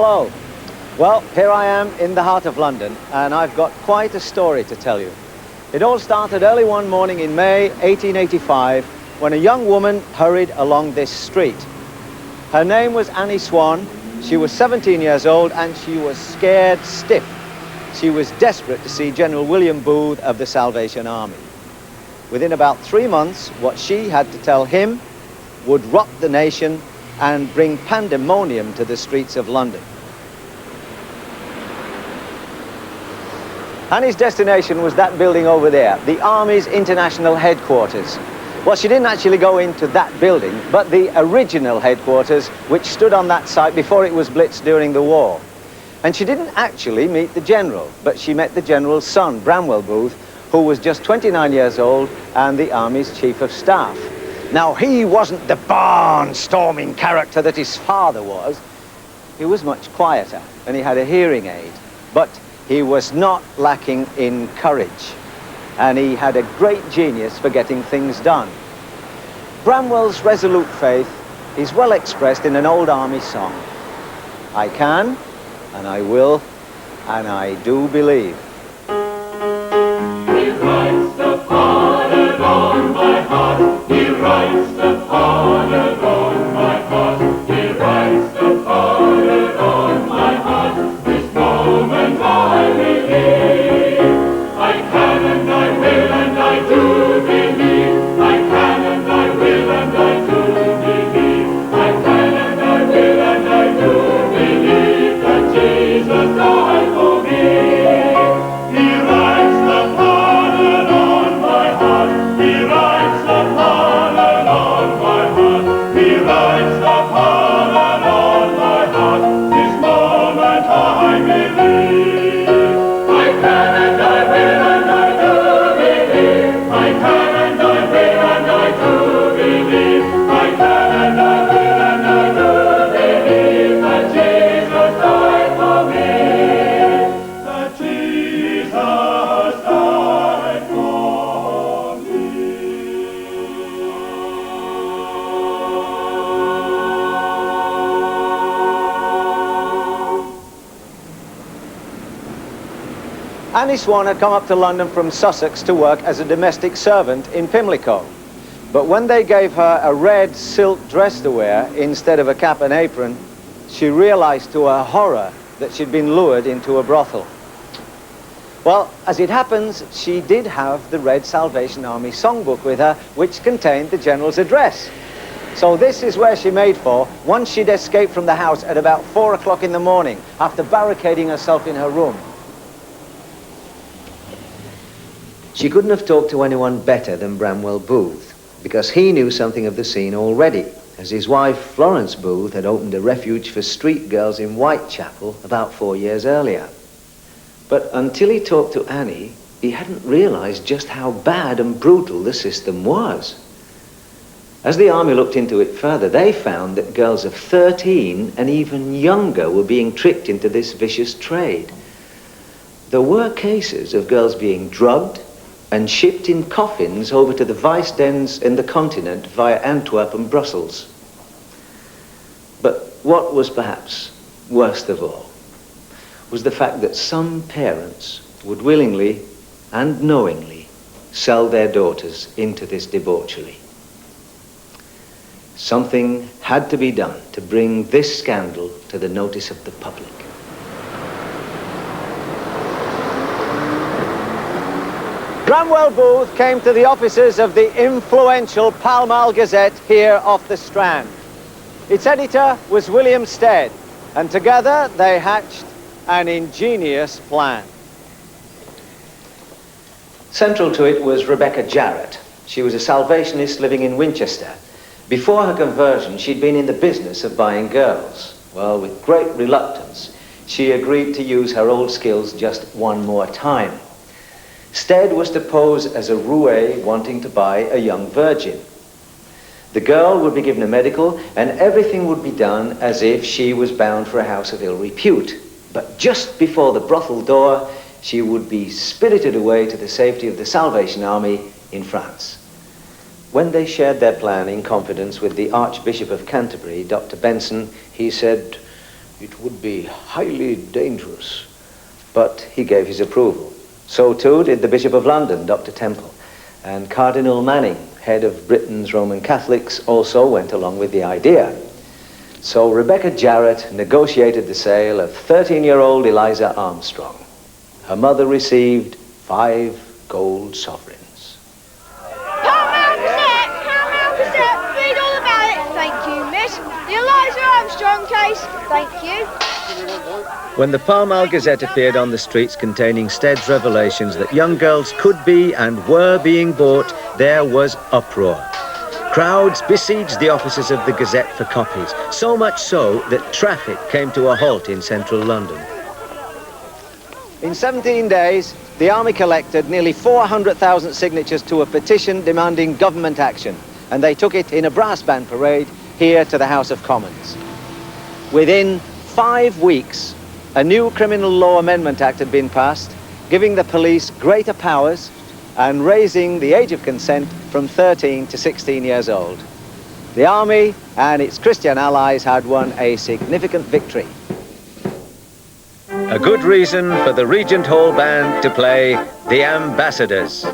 Hello. Well, here I am in the heart of London, and I've got quite a story to tell you. It all started early one morning in May 1885 when a young woman hurried along this street. Her name was Annie Swan. She was 17 years old and she was scared stiff. She was desperate to see General William Booth of the Salvation Army. Within about 3 months, what she had to tell him would rock the nation and bring pandemonium to the streets of London. Annie's destination was that building over there, the Army's International Headquarters. Well, she didn't actually go into that building, but the original headquarters, which stood on that site before it was blitzed during the war. And she didn't actually meet the general, but she met the general's son, Bramwell Booth, who was just 29 years old and the Army's Chief of Staff. Now, he wasn't the barnstorming character that his father was. He was much quieter, and he had a hearing aid. But he was not lacking in courage, and he had a great genius for getting things done. Bramwell's resolute faith is well expressed in an old Army song. I can, and I will, and I do believe. He writes the pardon on my heart. He writes the pardon on my heart. He writes the pardon on my heart. This moment I believe. I can and I will and I do believe. I can and I will and I do believe. I can and I will and I do believe that Jesus died for me. He writes the pardon on my heart. He writes the pardon on my heart. He writes the pardon on my heart. This moment I believe. I can and I will and I do believe. I can and I will and I do believe. I can and I will and I do believe that Jesus died for me. That Jesus died for me. Annie Swan had come up to London from Sussex to work as a domestic servant in Pimlico. But when they gave her a red silk dress to wear instead of a cap and apron, she realized to her horror that she'd been lured into a brothel. Well, as it happens, she did have the Red Salvation Army songbook with her, which contained the general's address. So this is where she made for once she'd escaped from the house at about 4 o'clock in the morning after barricading herself in her room. She couldn't have talked to anyone better than Bramwell Booth, because he knew something of the scene already, as his wife Florence Booth had opened a refuge for street girls in Whitechapel about 4 years earlier. But until he talked to Annie, he hadn't realized just how bad and brutal the system was. As the Army looked into it further, they found that girls of 13 and even younger were being tricked into this vicious trade. There were cases of girls being drugged and shipped in coffins over to the vice dens in the continent via Antwerp and Brussels. But what was perhaps worst of all was the fact that some parents would willingly and knowingly sell their daughters into this debauchery. Something had to be done to bring this scandal to the notice of the public. Bramwell Booth came to the offices of the influential Pall Mall Gazette here off the Strand. Its editor was William Stead, and together they hatched an ingenious plan. Central to it was Rebecca Jarrett. She was a Salvationist living in Winchester. Before her conversion, she'd been in the business of buying girls. Well, with great reluctance, she agreed to use her old skills just one more time. Stead was to pose as a roue wanting to buy a young virgin. The girl would be given a medical, and everything would be done as if she was bound for a house of ill repute. But just before the brothel door, she would be spirited away to the safety of the Salvation Army in France. When they shared their plan in confidence with the Archbishop of Canterbury, Dr. Benson, he said, it would be highly dangerous. But he gave his approval. So too did the Bishop of London, Dr. Temple. And Cardinal Manning, head of Britain's Roman Catholics, also went along with the idea. So Rebecca Jarrett negotiated the sale of 13-year-old Eliza Armstrong. Her mother received 5 gold sovereigns. Paramount Gazette, read all about it. Thank you, miss. The Eliza Armstrong case, thank you. When the Pall Mall Gazette appeared on the streets containing Stead's revelations that young girls could be and were being bought, there was uproar. Crowds besieged the offices of the Gazette for copies, so much so that traffic came to a halt in central London. In 17 days, the army collected nearly 400,000 signatures to a petition demanding government action, and they took it in a brass band parade here to the House of Commons. Within 5 weeks, a new Criminal Law Amendment Act had been passed, giving the police greater powers and raising the age of consent from 13 to 16 years old. The army and its Christian allies had won a significant victory. A good reason for the Regent Hall Band to play The Ambassadors.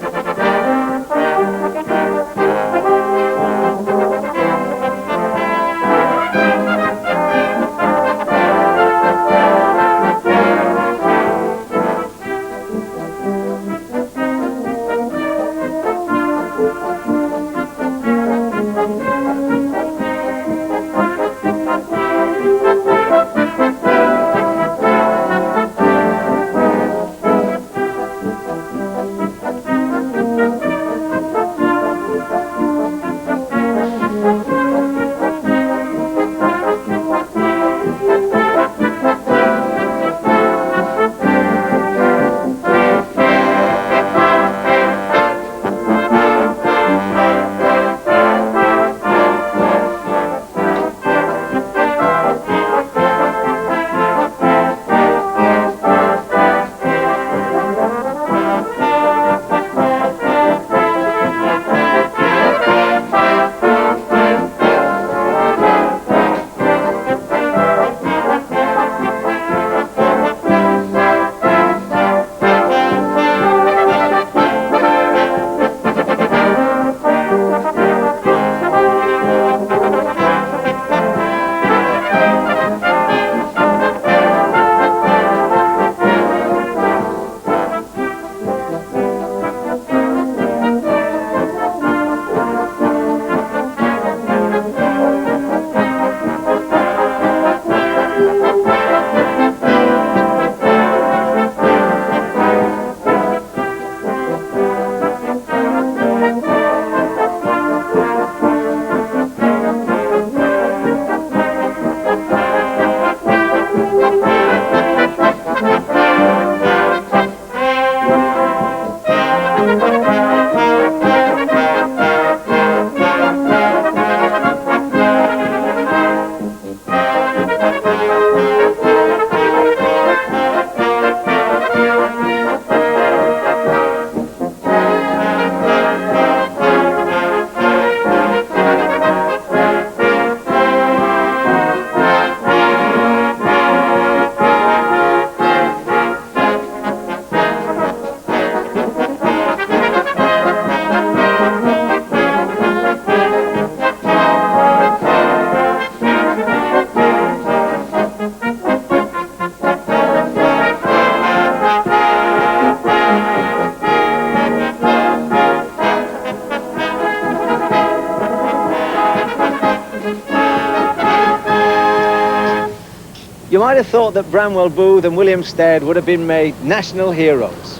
You might have thought that Bramwell Booth and William Stead would have been made national heroes,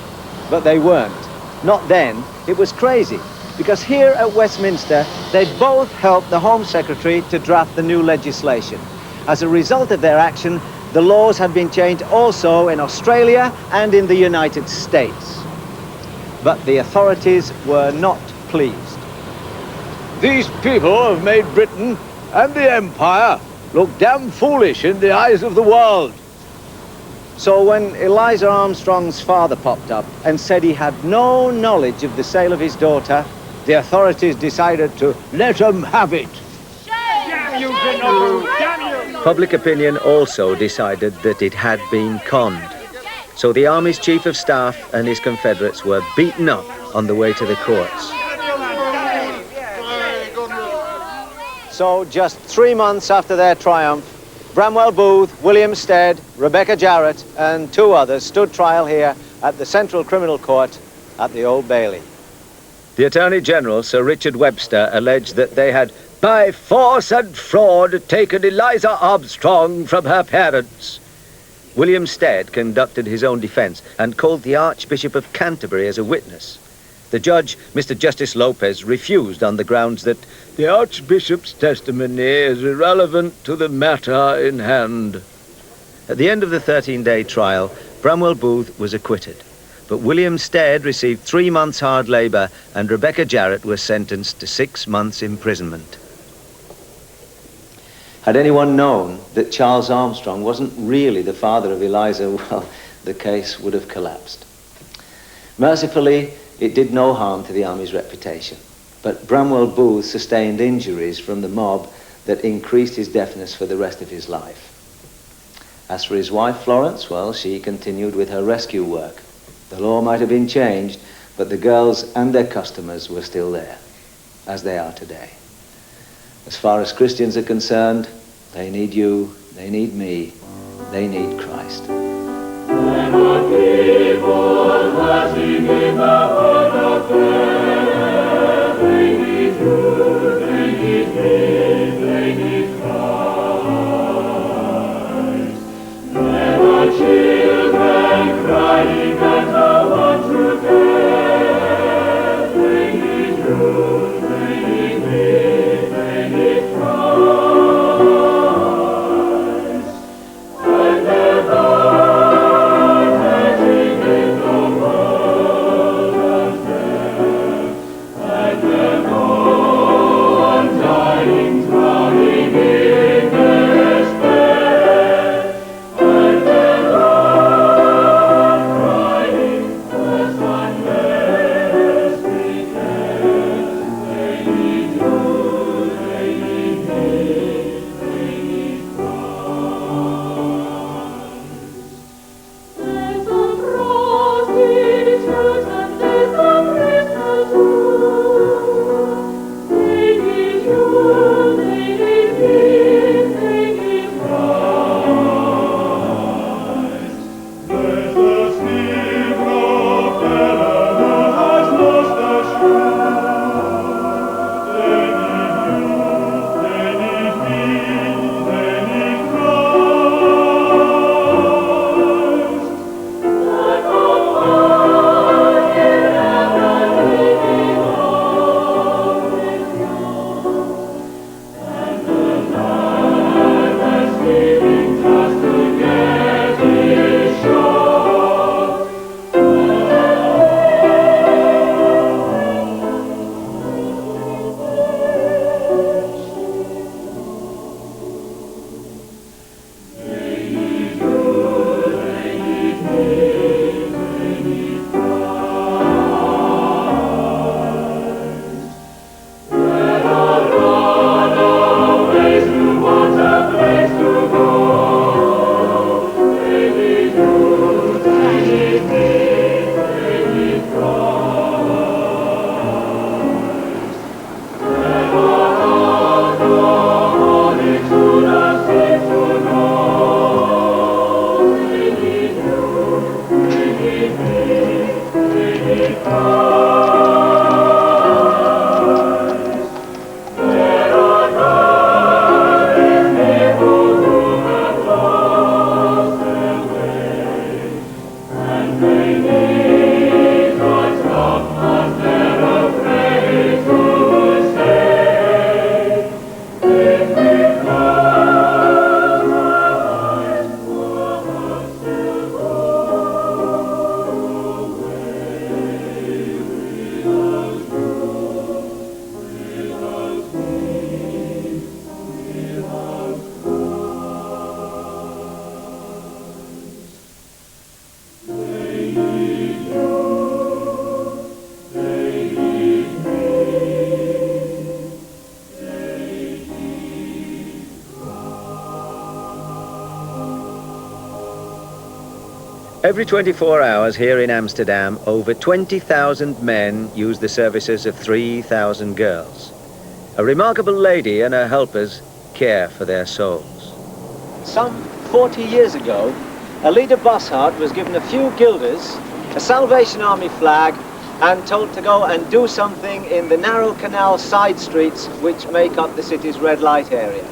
but they weren't. Not then. It was crazy, because here at Westminster, they both helped the Home Secretary to draft the new legislation. As a result of their action, the laws had been changed also in Australia and in the United States. But the authorities were not pleased. These people have made Britain and the Empire look damn foolish in the eyes of the world. So when Eliza Armstrong's father popped up and said he had no knowledge of the sale of his daughter, the authorities decided to let him have it. Damn you, General! Damn you! Public opinion also decided that it had been conned. So the Army's Chief of Staff and his Confederates were beaten up on the way to the courts. So just 3 months after their triumph, Bramwell Booth, William Stead, Rebecca Jarrett and 2 others stood trial here at the Central Criminal Court at the Old Bailey. The Attorney General, Sir Richard Webster, alleged that they had by force and fraud taken Eliza Armstrong from her parents. William Stead conducted his own defence and called the Archbishop of Canterbury as a witness. The judge, Mr. Justice Lopez, refused on the grounds that the Archbishop's testimony is irrelevant to the matter in hand. At the end of the 13-day trial, Bramwell Booth was acquitted, but William Stead received 3 months' hard labour and Rebecca Jarrett was sentenced to 6 months' imprisonment. Had anyone known that Charles Armstrong wasn't really the father of Eliza, well, the case would have collapsed. Mercifully, it did no harm to the Army's reputation, but Bramwell Booth sustained injuries from the mob that increased his deafness for the rest of his life. As for his wife, Florence, well, she continued with her rescue work. The law might have been changed, but the girls and their customers were still there, as they are today. As far as Christians are concerned, they need you, they need me, they need Christ. When our people flashing in the heart of fair, they need you, they need me, they need Christ. When our children crying and no one to care, they need you, they need me, they need Christ. When their hearts aching in the world Every 24 hours here in Amsterdam, over 20,000 men use the services of 3,000 girls. A remarkable lady and her helpers care for their souls. Some 40 years ago, Eliza Armstrong was given a few guilders, a Salvation Army flag, and told to go and do something in the narrow canal side streets which make up the city's red light area.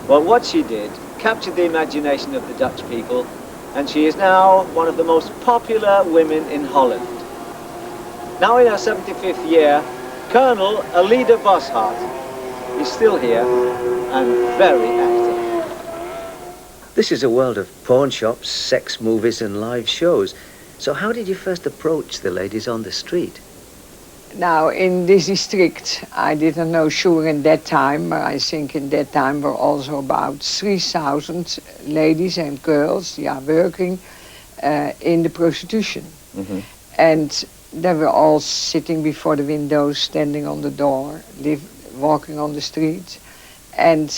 Well, what she did captured the imagination of the Dutch people, and she is now one of the most popular women in Holland. Now in her 75th year, Colonel Eliza Armstrong is still here and very active. This is a world of pawn shops, sex movies and live shows. So how did you first approach the ladies on the street? Now, in this district, I didn't know sure in that time, but I think in that time were also about 3,000 ladies and girls working in the prostitution. Mm-hmm. And they were all sitting before the windows, standing on the door, walking on the street. And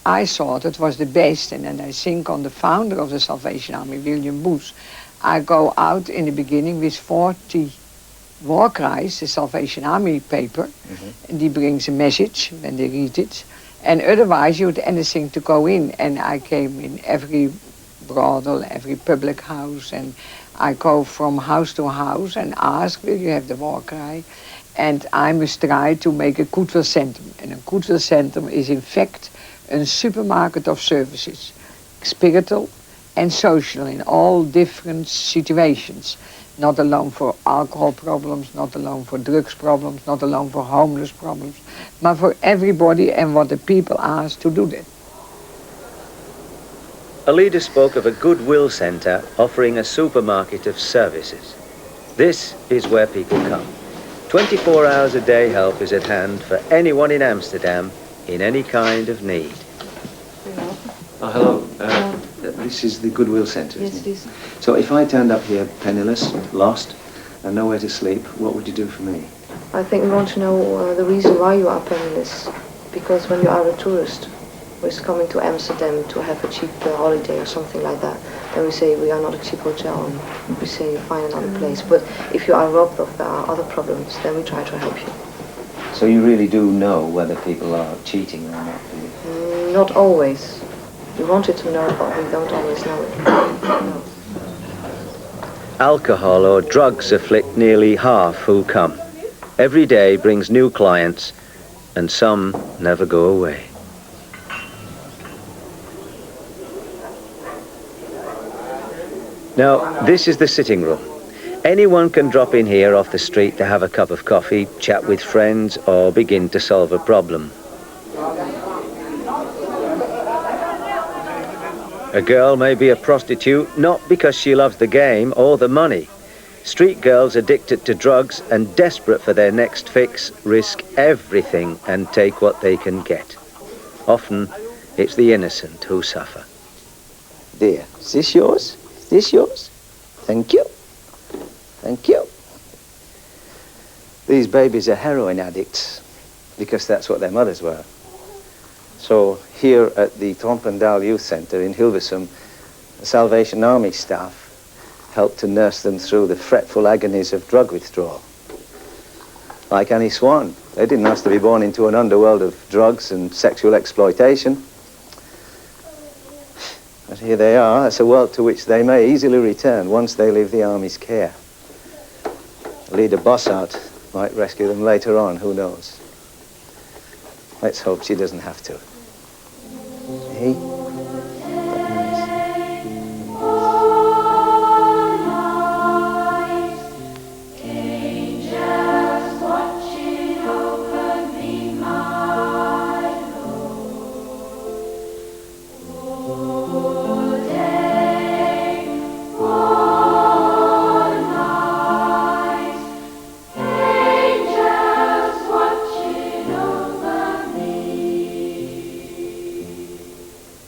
I thought it was the best, and then I think on the founder of the Salvation Army, William Booth, I go out in the beginning with 40 war cries, the Salvation Army paper, and he brings a message when they read it. And otherwise you had anything to go in, and I came in every brothel, every public house, and I go from house to house and ask, will you have the war cry? And I must try to make a goodwill-centrum. And a goodwill-centrum is in fact a supermarket of services, spiritual and social, in all different situations. Not alone for alcohol problems, not alone for drugs problems, not alone for homeless problems, but for everybody and what the people ask to do that. A leader spoke of a goodwill centre offering a supermarket of services. This is where people come. 24 hours a day help is at hand for anyone in Amsterdam in any kind of need. Hello. This is the Goodwill Centre, isn't it? Yes, it is. So if I turned up here penniless, lost, and nowhere to sleep, what would you do for me? I think we want to know the reason why you are penniless. Because when you are a tourist who is coming to Amsterdam to have a cheap holiday or something like that, then we say we are not a cheap hotel, and we say find another place. But if you are robbed or there are other problems, then we try to help you. So you really do know whether people are cheating or not, do you? Not always. We wanted to know, but we don't always know it. No. Alcohol or drugs afflict nearly half who come. Every day brings new clients, and some never go away. Now, this is the sitting room. Anyone can drop in here off the street to have a cup of coffee, chat with friends, or begin to solve a problem. A girl may be a prostitute not because she loves the game or the money. Street girls addicted to drugs and desperate for their next fix risk everything and take what they can get. Often, it's the innocent who suffer. Dear, is this yours? Is this yours? Thank you. Thank you. These babies are heroin addicts because that's what their mothers were. So here at the Trompendal Youth Centre in Hilversum, the Salvation Army staff helped to nurse them through the fretful agonies of drug withdrawal. Like Annie Swan, they didn't ask to be born into an underworld of drugs and sexual exploitation. But here they are. It's a world to which they may easily return once they leave the Army's care. Leader Bossart might rescue them later on, who knows. Let's hope she doesn't have to. See?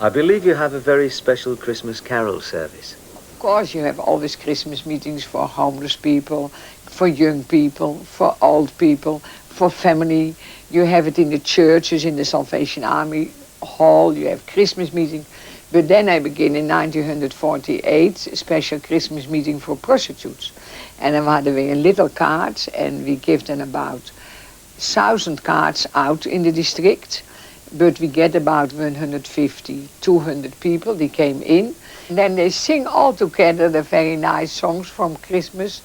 I believe you have a very special Christmas carol service. Of course, you have always Christmas meetings for homeless people, for young people, for old people, for family. You have it in the churches, in the Salvation Army Hall. You have Christmas meetings. But then I begin in 1948 a special Christmas meeting for prostitutes. And dan hadden we een little card and we give them about 1,000 cards out in the district. But we get about 150, 200 people, they came in. And then they sing all together the very nice songs from Christmas,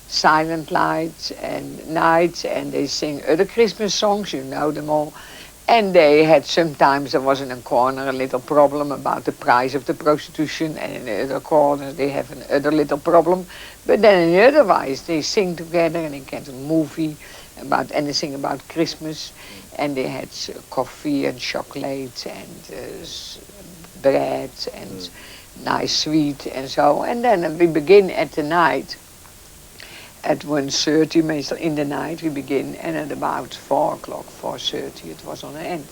Silent Night and Night, and they sing other Christmas songs, you know them all. And they had sometimes, there was in a corner a little problem about the price of the prostitution, and in the other corners they have another little problem. But then in otherwise they sing together and they get a movie about anything about Christmas. And they had coffee and chocolate and bread and nice sweet and so. And then we begin at the night. At 1:30, meestal in the night we begin, and at about 4 o'clock, 4:30, it was on the end.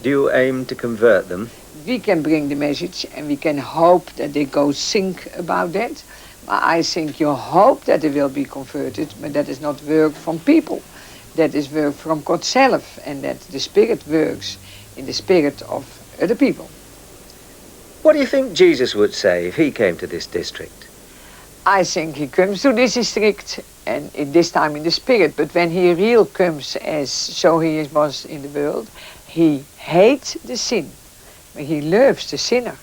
Do you aim to convert them? We can bring the message and we can hope that they go think about that. But I think you hope that they will be converted, but that is not work from people. That is work from God self, and that the Spirit works in the spirit of other people. What do you think Jesus would say if he came to this district? I think he comes to this district, and this time in the spirit, but when he real comes as so he was in the world, he hates the sin, but he loves the sinner.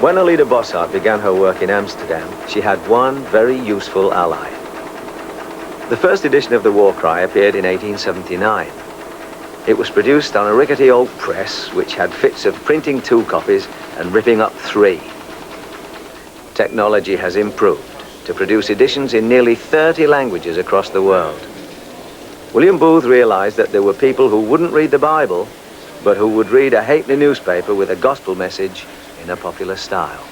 When Eliza Bossart began her work in Amsterdam, she had one very useful ally. The first edition of the War Cry appeared in 1879. It was produced on a rickety old press which had fits of printing 2 copies and ripping up 3. Technology has improved to produce editions in nearly 30 languages across the world. William Booth realized that there were people who wouldn't read the Bible, but who would read a halfpenny newspaper with a gospel message in a popular style.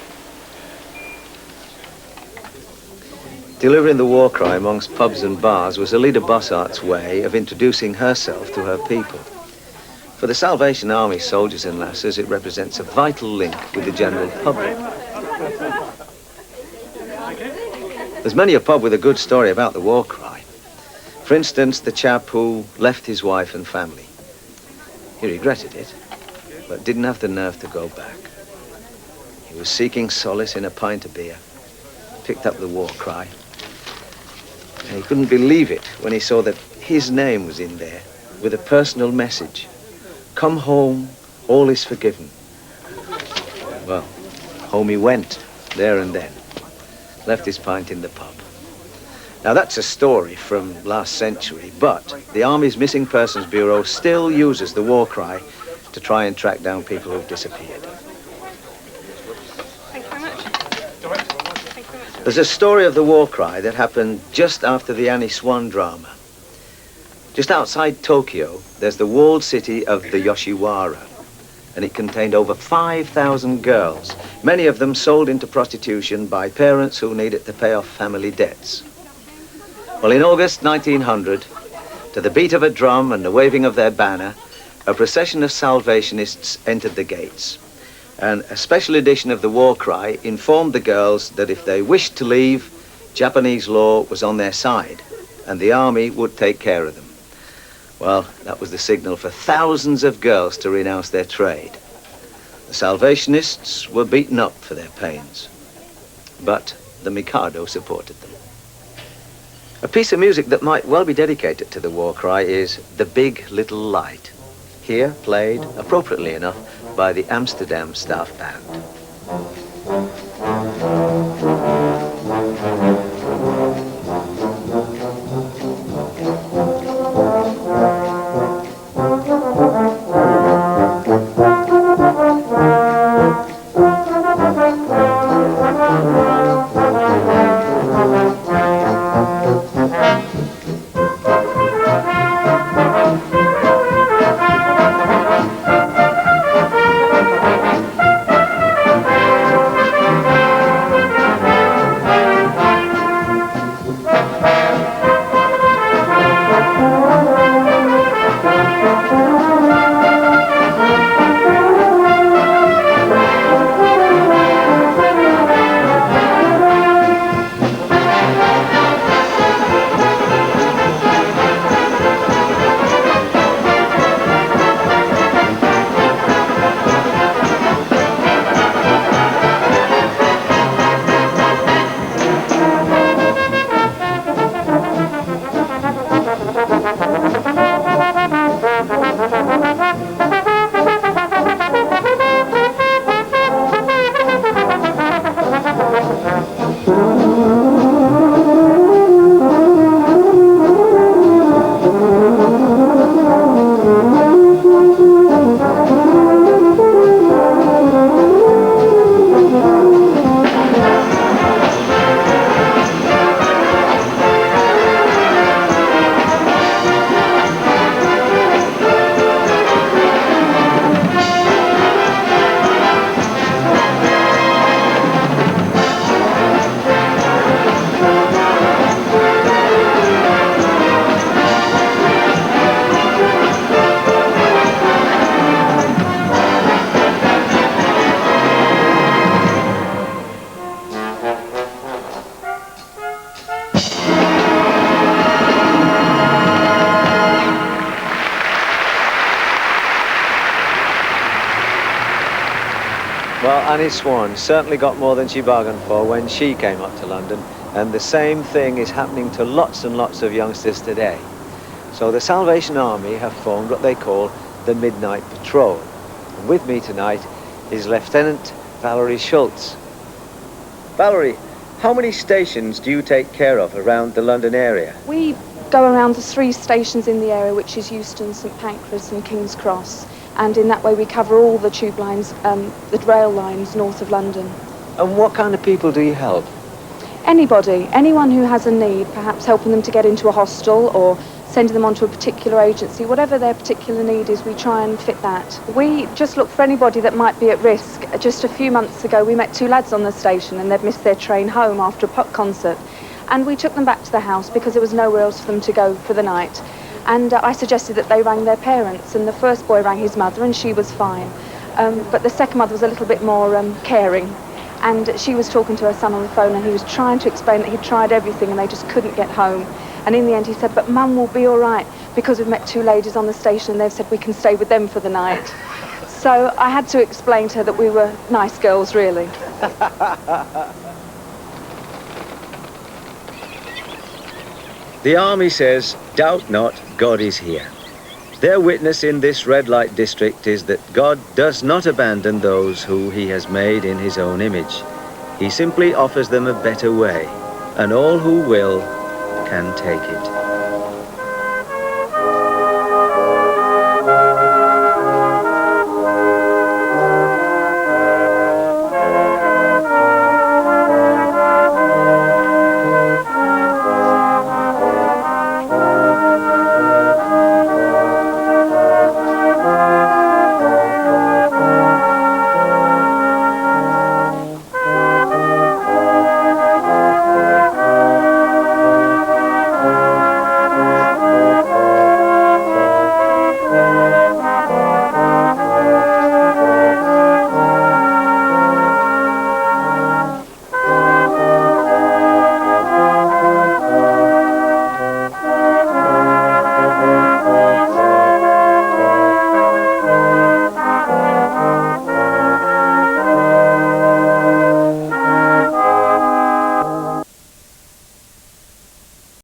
Delivering the war cry amongst pubs and bars was Eliza Bossart's way of introducing herself to her people. For the Salvation Army soldiers and lasses, it represents a vital link with the general public. There's many a pub with a good story about the war cry. For instance, the chap who left his wife and family. He regretted it, but didn't have the nerve to go back. He was seeking solace in a pint of beer, picked up the war cry, and he couldn't believe it when he saw that his name was in there with a personal message. Come home, all is forgiven. Well, home he went, there and then. Left his pint in the pub. Now that's a story from last century, but the Army's Missing Persons Bureau still uses the war cry to try and track down people who've disappeared. Thank you very much. There's a story of the war cry that happened just after the Annie Swan drama. Just outside Tokyo, there's the walled city of the Yoshiwara, and it contained over 5,000 girls, many of them sold into prostitution by parents who needed to pay off family debts. Well, in August 1900, to the beat of a drum and the waving of their banner, a procession of Salvationists entered the gates. And a special edition of the war cry informed the girls that if they wished to leave, Japanese law was on their side, and the army would take care of them. Well, that was the signal for thousands of girls to renounce their trade. The Salvationists were beaten up for their pains. but the Mikado supported them. A piece of music that might well be dedicated to the war cry is The Big Little Light, here played, appropriately enough, by the Amsterdam Staff Band. Well, Annie Swan certainly got more than she bargained for when she came up to London, and the same thing is happening to lots and lots of youngsters today. So the Salvation Army have formed what they call the Midnight Patrol. And with me tonight is Lieutenant Valerie Schultz. Valerie, how many stations do you take care of around the London area? We go around the 3 stations in the area, which is Euston, St Pancras and King's Cross. And in that way we cover all the tube lines, the rail lines north of London. And what kind of people do you help? Anybody, anyone who has a need, perhaps helping them to get into a hostel or sending them onto a particular agency, whatever their particular need is, we try and fit that. We just look for anybody that might be at risk. Just a few months ago we met 2 lads on the station and they'd missed their train home after a pop concert. And we took them back to the house because there was nowhere else for them to go for the night. And I suggested that they rang their parents, and the first boy rang his mother and she was fine. But the second mother was a little bit more caring, and she was talking to her son on the phone and he was trying to explain that he'd tried everything and they just couldn't get home. And in the end he said, but Mum will be all right because we've met 2 ladies on the station and they've said we can stay with them for the night. So I had to explain to her that we were nice girls, really. The army says, doubt not, God is here. Their witness in this red light district is that God does not abandon those who he has made in his own image. He simply offers them a better way, and all who will can take it.